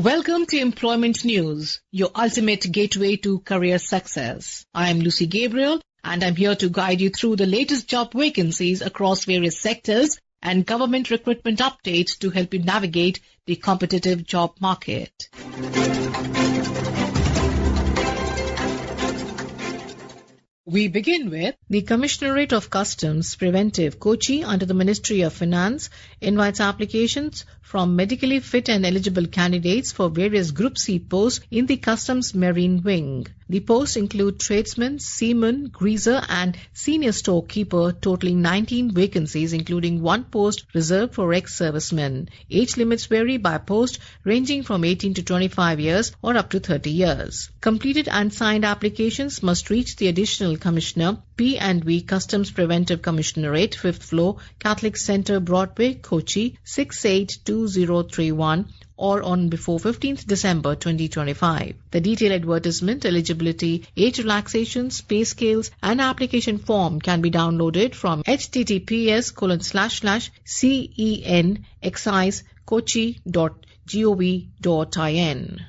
Welcome to Employment News, your ultimate gateway to career success. I am Lucy Gabriel and I'm here to guide you through the latest job vacancies across various sectors and government recruitment updates to help you navigate the competitive job market. We begin with the Commissionerate of Customs Preventive Kochi under the Ministry of Finance invites applications from medically fit and eligible candidates for various Group C posts in the Customs Marine Wing. The posts include tradesman, seaman, greaser and senior storekeeper, totaling 19 vacancies, including one post reserved for ex-servicemen. Age limits vary by post, ranging from 18 to 25 years or up to 30 years. Completed and signed applications must reach the Additional Commissioner, P&V Customs Preventive Commissionerate, 5th floor, Catholic Centre, Broadway, Kochi, 682031, or on before 15th December 2025. The detailed advertisement, eligibility, age relaxations, pay scales and application form can be downloaded from https://cenexcisekochi.gov.in.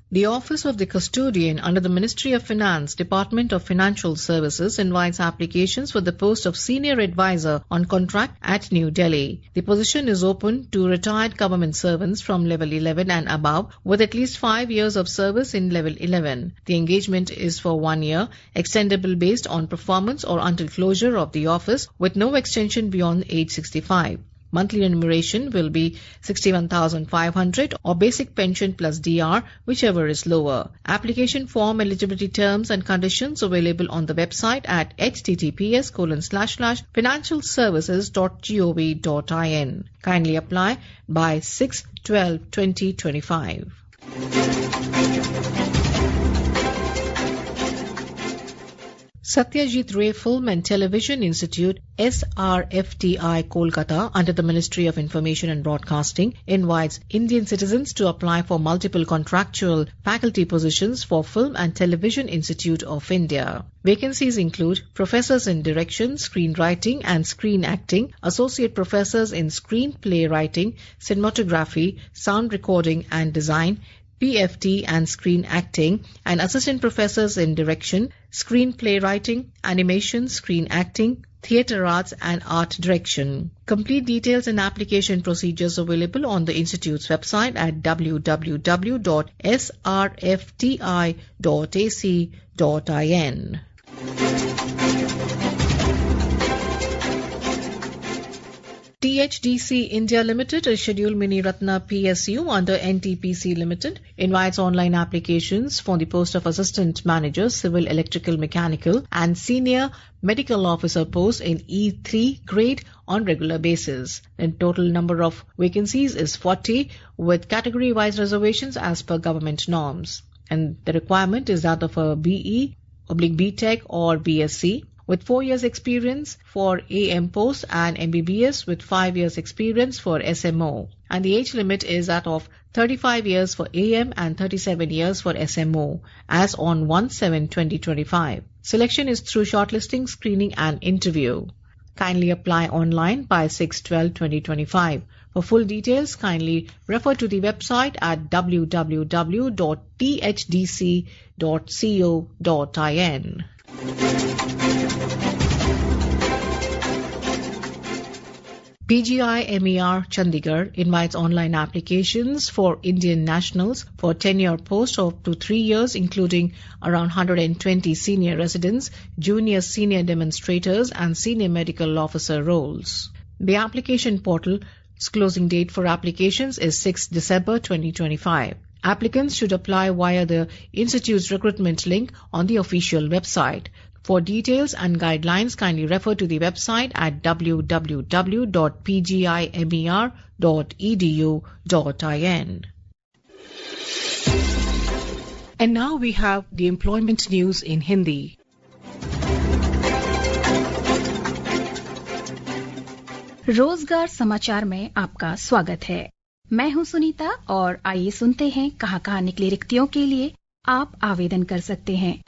The Office of the Custodian under the Ministry of Finance, Department of Financial Services invites applications for the post of Senior Advisor on contract at New Delhi. The position is open to retired government servants from level 11 and above with at least 5 years of service in level 11. The engagement is for 1 year, extendable based on performance or until closure of the office with no extension beyond age 65. Monthly remuneration will be 61,500 or basic pension plus DR, whichever is lower. Application form, eligibility terms and conditions available on the website at https://financialservices.gov.in. Kindly apply by 6/12/2025. Satyajit Ray Film and Television Institute, SRFTI, Kolkata, under the Ministry of Information and Broadcasting, invites Indian citizens to apply for multiple contractual faculty positions for Film and Television Institute of India. Vacancies include professors in direction, screenwriting and screen acting, associate professors in screenplay writing, cinematography, sound recording and design, PFT and screen acting, and assistant professors in direction, screenplay writing, animation, screen acting, theatre arts and art direction. Complete details and application procedures available on the Institute's website at www.srfti.ac.in. THDC India Limited, a scheduled mini Ratna PSU under NTPC Limited, invites online applications for the post of Assistant Manager, Civil Electrical Mechanical and Senior Medical Officer post in E3 grade on regular basis. The total number of vacancies is 40 with category-wise reservations as per government norms. And the requirement is that of a BE/BTech or BSc. with 4 years experience for AM post and MBBS with 5 years experience for SMO. And the age limit is that of 35 years for AM and 37 years for SMO as on 1/7/2025. Selection is through shortlisting, screening and interview. Kindly apply online by 6/12/2025. For full details, kindly refer to the website at www.thdc.co.in. PGI MER Chandigarh invites online applications for Indian nationals for tenure posts of up to 3 years, including around 120 senior residents, junior senior demonstrators and senior medical officer roles. The application portal's closing date for applications is 6 December 2025. Applicants should apply via the Institute's recruitment link on the official website. For details and guidelines, kindly refer to the website at www.pgimer.edu.in. And now we have the employment news in Hindi. रोजगार समाचार में आपका स्वागत है। मैं हूं सुनीता और आइए सुनते हैं कहां निकली रिक्तियों के लिए आप आवेदन कर सकते हैं।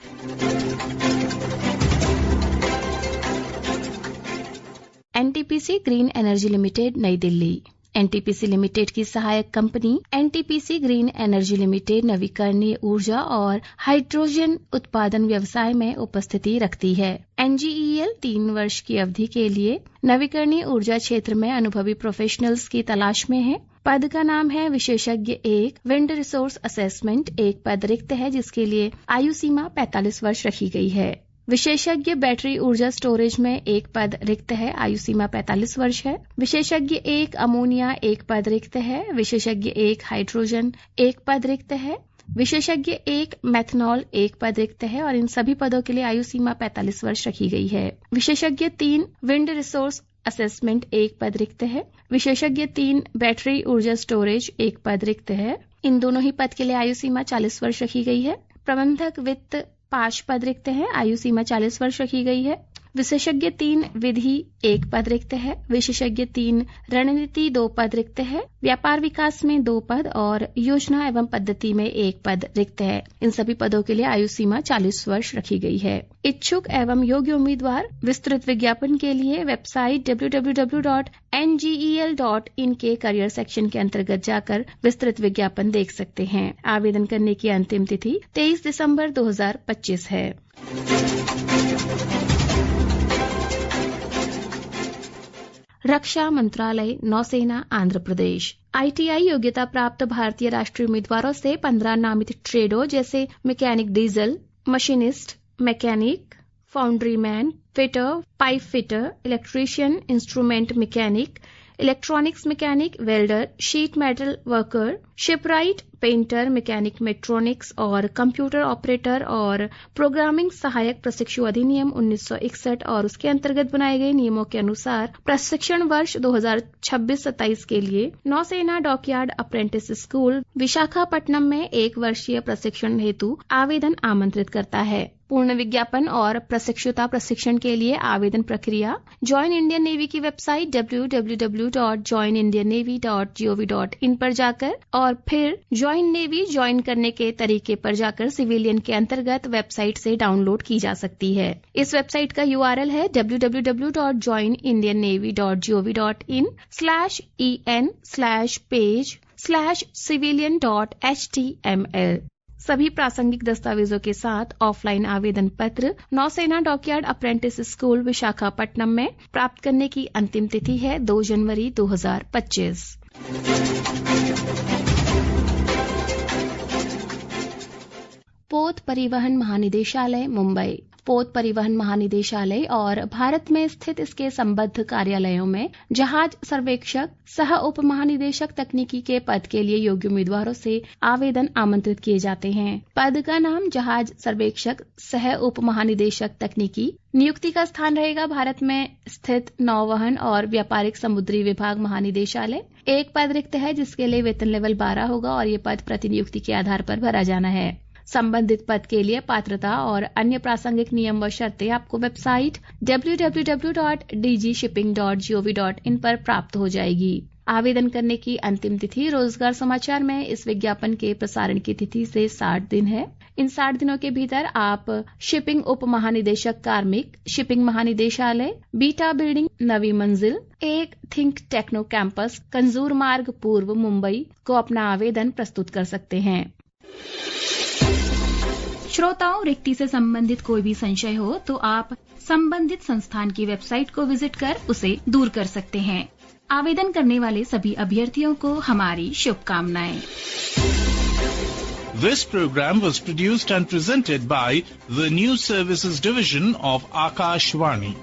एनटीपीसी ग्रीन एनर्जी लिमिटेड नई दिल्ली। एनटीपीसी लिमिटेड की सहायक company NTPC green energy limited नवीकरणीय ऊर्जा और हाइड्रोजन उत्पादन व्यवसाय में उपस्थिति रखती है। एनजीईएल 3 वर्ष की अवधि के लिए नवीकरणीय ऊर्जा क्षेत्र में अनुभवी प्रोफेशनल्स की तलाश में है। पद का नाम है विशेषज्ञ 1 विंड रिसोर्स असेसमेंट। एक पद रिक्त है जिसके लिए आयु सीमा 45 वर्ष रखी गई है। विशेषज्ञ बैटरी ऊर्जा स्टोरेज में एक पद रिक्त है, आयु सीमा 45 वर्ष है। विशेषज्ञ 1 अमोनिया एक पद रिक्त है। विशेषज्ञ 1 हाइड्रोजन एक पद रिक्त है। विशेषज्ञ 1 मेथनॉल एक पद रिक्त है और इन सभी पदों के लिए आयु सीमा 45 वर्ष रखी गई है। विशेषज्ञ 3 विंड रिसोर्स असेसमेंट एक पद रिक्त है। विशेषज्ञ 3 बैटरी ऊर्जा स्टोरेज एक पद रिक्त है। इन दोनों ही पद के लिए आयु सीमा 40 वर्ष रखी गई है। प्रबंधक वित्त 5 पद रिक्त है, आयु सीमा 40 वर्ष रखी गई है। विशेषज्ञ 3 विधि एक पद रिक्त है। विशेषज्ञ 3 रणनीति 2 पद रिक्त है। व्यापार विकास में 2 पद और योजना एवं पद्धति में 1 पद रिक्त है। इन सभी पदों के लिए आयु सीमा 40 वर्ष रखी गई है। इच्छुक एवं योग्य उम्मीदवार विस्तृत विज्ञापन के लिए वेबसाइट www.ngel.in के करियर सेक्शन के अंतर्गत जाकर विस्तृत विज्ञापन देख सकते हैं। आवेदन करने की अंतिम तिथि 23 दिसंबर 2025 है। रक्षा मंत्रालय, नौसेना, आंध्र प्रदेश। आईटीआई योग्यता प्राप्त भारतीय राष्ट्रीय उम्मीदवारों से 15 नामित ट्रेडों जैसे mechanic diesel, machinist, mechanic, foundryman, fitter, pipe fitter, electrician, instrument mechanic, electronics mechanic, welder, sheet metal worker, shipwright, painter, mechanic mechatronics और कंप्यूटर ऑपरेटर और प्रोग्रामिंग सहायक प्रशिक्षु अधिनियम 1961 और उसके अंतर्गत बनाए गए नियमों के अनुसार प्रशिक्षण वर्ष 2026-27 के लिए नौसेना डॉकयार्ड अप्रेंटिस स्कूल विशाखापट्टनम में 1 वर्षीय प्रशिक्षण हेतु आवेदन आमंत्रित करता है। पूर्ण विज्ञापन और प्रशिक्षुता प्रशिक्षण के लिए आवेदन प्रक्रिया जॉइन इंडियन नेवी की वेबसाइट www.joinindiannavy.gov.in पर जाकर और फिर ज्वाइन नेवी ज्वाइन करने के तरीके पर जाकर सिविलियन के अंतर्गत वेबसाइट से डाउनलोड की जा सकती है। इस वेबसाइट का URL है www.joinindiannavy.gov.in/en/page/civilian.html। सभी प्रासंगिक दस्तावेजों के साथ ऑफलाइन आवेदन पत्र नौसेना डॉकयार्ड अप्रेंटिस स्कूल विशाखापट्टनम में प्राप्त करने की अंतिम तिथि है 2 जनवरी 2025। पोत परिवहन महानिदेशालय, मुंबई। पोत परिवहन महानिदेशालय और भारत में स्थित इसके संबद्ध कार्यालयों में जहाज सर्वेक्षक, सह उप महानिदेशक तकनीकी के पद के लिए योग्य उम्मीदवारों से आवेदन आमंत्रित किए जाते हैं। पद का नाम जहाज सर्वेक्षक, सह उप महानिदेशक तकनीकी। नियुक्ति का स्थान रहेगा भारत में स्थित नौवहन और व्यापारिक समुद्री विभाग महानिदेशालय। 1 पद रिक्त है जिसके लिए वेतन लेवल 12 होगा और ये पद प्रतिनियुक्ति के आधार पर भरा जाना है। संबंधित पद के लिए पात्रता और अन्य प्रासंगिक नियम व शर्तें आपको वेबसाइट www.dgshipping.gov.in पर प्राप्त हो जाएगी। आवेदन करने की अंतिम तिथि रोजगार समाचार में इस विज्ञापन के प्रसारण की तिथि से 60 दिन है। इन 60 दिनों के भीतर आप शिपिंग उप महानिदेशक कार्मिक, शिपिंग महानिदेशालय, बीटा बिल्डिंग, नवी मंजिल 1 थिंक टेक्नो कैंपस, कंजूर मार्ग पूर्व, मुंबई को अपना आवेदन प्रस्तुत कर सकते हैं। श्रोताओं, रिक्ति से संबंधित कोई भी संशय हो तो आप संबंधित संस्थान की वेबसाइट को विजिट कर उसे दूर कर सकते हैं। आवेदन करने वाले सभी अभ्यर्थियों को हमारी शुभकामनाएं। This program was produced and presented by the News Services Division of Akashvani.